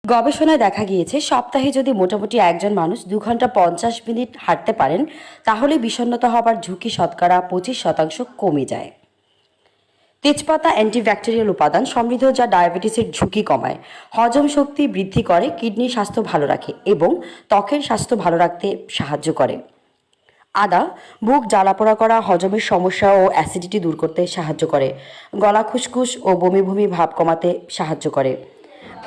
গবেষণায় দেখা গিয়েছে সপ্তাহে যদি মোটামুটি একজন মানুষ 2 ঘন্টা 50 মিনিট হাঁটতে পারেন তাহলে বিষণ্ণতা হবার ঝুঁকি শতকরা 25% কমে যায়। তেজপাতা অ্যান্টিব্যাকটেরিয়াল উপাদান সমৃদ্ধ, যা ডায়াবেটিসের ঝুঁকি কমায়, হজম শক্তি বৃদ্ধি করে, কিডনির স্বাস্থ্য ভালো রাখে এবং ত্বকের স্বাস্থ্য ভালো রাখতে সাহায্য করে। আদা বুক জ্বালাপোড়া করা, হজমের সমস্যা ও অ্যাসিডিটি দূর করতে সাহায্য করে, গলা খুসখুস ও বমি বমি ভাব কমাতে সাহায্য করে।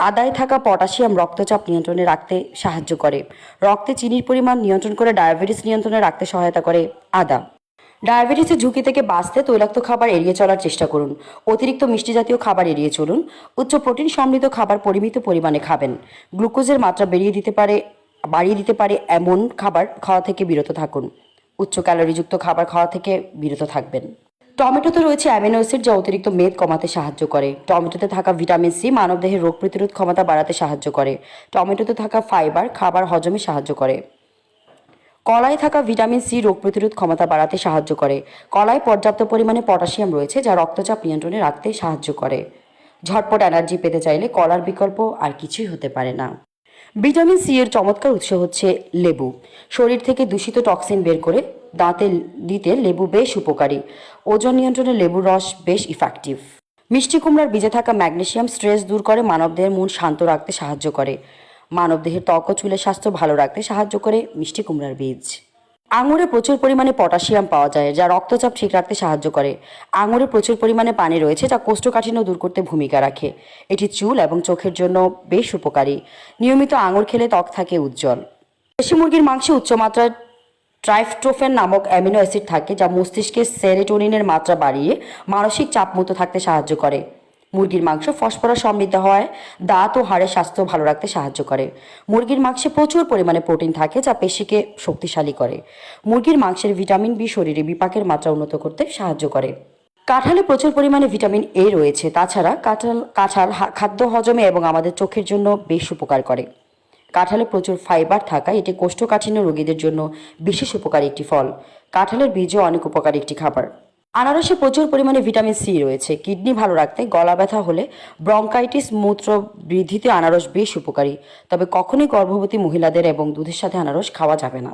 আদায় থাকা পটাশিয়াম রক্তচাপ নিয়ন্ত্রণে রাখতে সাহায্য করে, রক্তে চিনির পরিমাণ নিয়ন্ত্রণ করে ডায়াবেটিস নিয়ন্ত্রণে রাখতে সহায়তা করে। আদা ডায়াবেটিসের ঝুঁকি থেকে বাঁচতে তৈলাক্ত খাবার এড়িয়ে চলার চেষ্টা করুন, অতিরিক্ত মিষ্টি জাতীয় খাবার এড়িয়ে চলুন, উচ্চ প্রোটিন সমৃদ্ধ খাবার পরিমিত পরিমাণে খাবেন, গ্লুকোজের মাত্রা বাড়িয়ে দিতে পারে এমন খাবার খাওয়া থেকে বিরত থাকুন, উচ্চ ক্যালোরিযুক্ত খাবার খাওয়া থেকে বিরত থাকবেন। টমেটোতে রয়েছে অ্যামিনো অ্যাসিড, যা অতিরিক্ত মেদ কমাতে সাহায্য করে। টমেটোতে থাকা ভিটামিন সি মানবদেহের রোগ প্রতিরোধ ক্ষমতা বাড়াতে সাহায্য করে। টমেটোতে থাকা ফাইবার খাবার হজমে সাহায্য করে। কলায় থাকা ভিটামিন সি রোগ প্রতিরোধ ক্ষমতা বাড়াতে সাহায্য করে। কলায় পর্যাপ্ত পরিমাণে পটাশিয়াম রয়েছে, যা রক্তচাপ নিয়ন্ত্রণে রাখতে সাহায্য করে। ঝটপট এনার্জি পেতে চাইলে কলার বিকল্প আর কিছুই হতে পারে না। ভিটামিন সি এর চমৎকার উৎস হচ্ছে লেবু। শরীর থেকে দূষিত টক্সিন বের করে দাঁতে দিতে লেবু বেশ উপকারী। ওজন নিয়ন্ত্রণে লেবুর রস বেশ ইফেক্টিভ। মিষ্টি কুমড়ার বীজে থাকা ম্যাগনেসিয়াম স্ট্রেস দূর করে, মানবদেহের মন শান্ত রাখতে সাহায্য করে। মানবদেহের ত্বক ও চুলের স্বাস্থ্য ভালো রাখতে সাহায্য করে মিষ্টি কুমড়ার বীজ। আঙুরে প্রচুর পরিমাণে পটাশিয়াম পাওয়া যায়, যা রক্তচাপ ঠিক রাখতে সাহায্য করে। আঙুরে প্রচুর পরিমাণে পানি রয়েছে, যা কোষ্ঠকাঠিন্য দূর করতে ভূমিকা রাখে। এটি চুল এবং চোখের জন্য বেশ উপকারী। নিয়মিত আঙুর খেলে ত্বক থাকে উজ্জ্বল। দেশি মুরগির মাংসে উচ্চমাত্রার ট্রাইফটোফেন নামক অ্যামিনো অ্যাসিড থাকে, যা মস্তিষ্কে সেরোটোনিনের মাত্রা বাড়িয়ে মানসিক চাপমুক্ত থাকতে সাহায্য করে। মুরগির মাংস ফসফরাস সমৃদ্ধ হওয়ায় দাঁত ও হাড়ের স্বাস্থ্য ভালো রাখতে সাহায্য করে। মুরগির মাংসে প্রচুর পরিমাণে প্রোটিন থাকে, যা পেশিকে শক্তিশালী করে। মুরগির মাংসের ভিটামিন বি শরীরে বিপাকের মাত্রা উন্নত করতে সাহায্য করে। কাঁঠালে প্রচুর পরিমাণে ভিটামিন এ রয়েছে। তাছাড়া কাঁঠাল খাদ্য হজমে এবং আমাদের চোখের জন্য বেশ উপকার করে। কাঁঠালে প্রচুর ফাইবার থাকায় এটি কোষ্ঠকাঠিন্য রোগীদের জন্য বিশেষ উপকারী একটি ফল। কাঁঠালের বীজও অনেক উপকারী একটি খাবার। আনারসে প্রচুর পরিমাণে ভিটামিন সি রয়েছে। কিডনি ভালো রাখতে, গলা ব্যথা হলে, ব্রঙ্কাইটিস, মূত্র বৃদ্ধিতে আনারস বেশ উপকারী। তবে কখনোই গর্ভবতী মহিলাদের এবং দুধের সাথে আনারস খাওয়া যাবে না।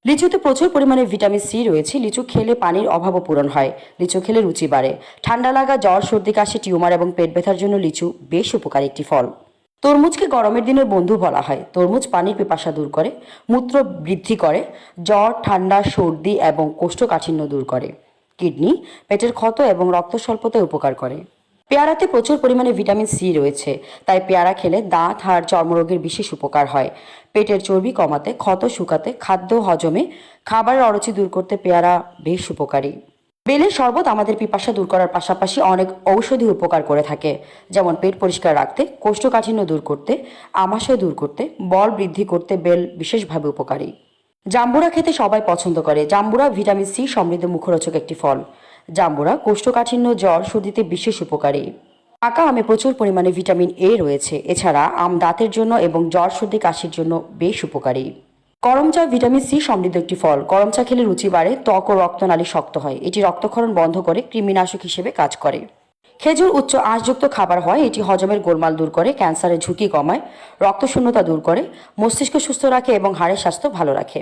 লিচুতে প্রচুর পরিমাণে ভিটামিন সি রয়েছে। লিচু খেলে পানির অভাবও পূরণ হয়। লিচু খেলে রুচি বাড়ে। ঠান্ডা লাগা, জ্বর, সর্দি, কাশি, টিউমার এবং পেট ব্যথার জন্য লিচু বেশ উপকারী একটি ফল। তরমুজকে গরমের দিনের বন্ধু বলা হয়। তরমুজ পানির পিপাসা দূর করে, মূত্র বৃদ্ধি করে, জ্বর, ঠান্ডা, সর্দি এবং কোষ্ঠকাঠিন্য দূর করে। কিডনি, পেটের ক্ষত এবং রক্ত স্বল্পতায় উপকার করে। পেয়ারাতে প্রচুর পরিমাণে ভিটামিন সি রয়েছে, তাই পেয়ারা খেলে দাঁত, হাড়, চর্মরোগের বিশেষ উপকার হয়। পেটের চর্বি কমাতে, ক্ষত শুকাতে, খাদ্য হজমে, খাবারের অরুচি দূর করতে পেয়ারা বেশ উপকারী। বেলের শরবত আমাদের পিপাসা দূর করার পাশাপাশি অনেক ঔষধি উপকার করে থাকে, যেমন পেট পরিষ্কার রাখতে, কোষ্ঠকাঠিন্য দূর করতে, আমাশয় দূর করতে, বল বৃদ্ধি করতে বেল বিশেষভাবে উপকারী। জাম্বুরা খেতে সবাই পছন্দ করে। জাম্বুরা ভিটামিন সি সমৃদ্ধ মুখরোচক একটি ফল। জাম্বুরা কোষ্ঠকাঠিন্য, জ্বর, সর্দিতে বিশেষ উপকারী। পাকা আমে প্রচুর পরিমাণে ভিটামিন এ রয়েছে। এছাড়া আম দাঁতের জন্য এবং জ্বর, সর্দি, কাশির জন্য বেশ উপকারী। করম চা ভিটামিন সি সমৃদ্ধ একটি ফল। করম চা খেলে রুচি বাড়ে, ত্বক ও রক্তনালী শক্ত হয়। এটি রক্তক্ষরণ বন্ধ করে, কৃমিনাশক হিসেবে কাজ করে। খেজুর উচ্চ আঁশযুক্ত খাবার হয়। এটি হজমের গোলমাল দূর করে, ক্যান্সারের ঝুঁকি কমায়, রক্তশূন্যতা দূর করে, মস্তিষ্ক সুস্থ রাখে এবং হাড়ের স্বাস্থ্য ভালো রাখে।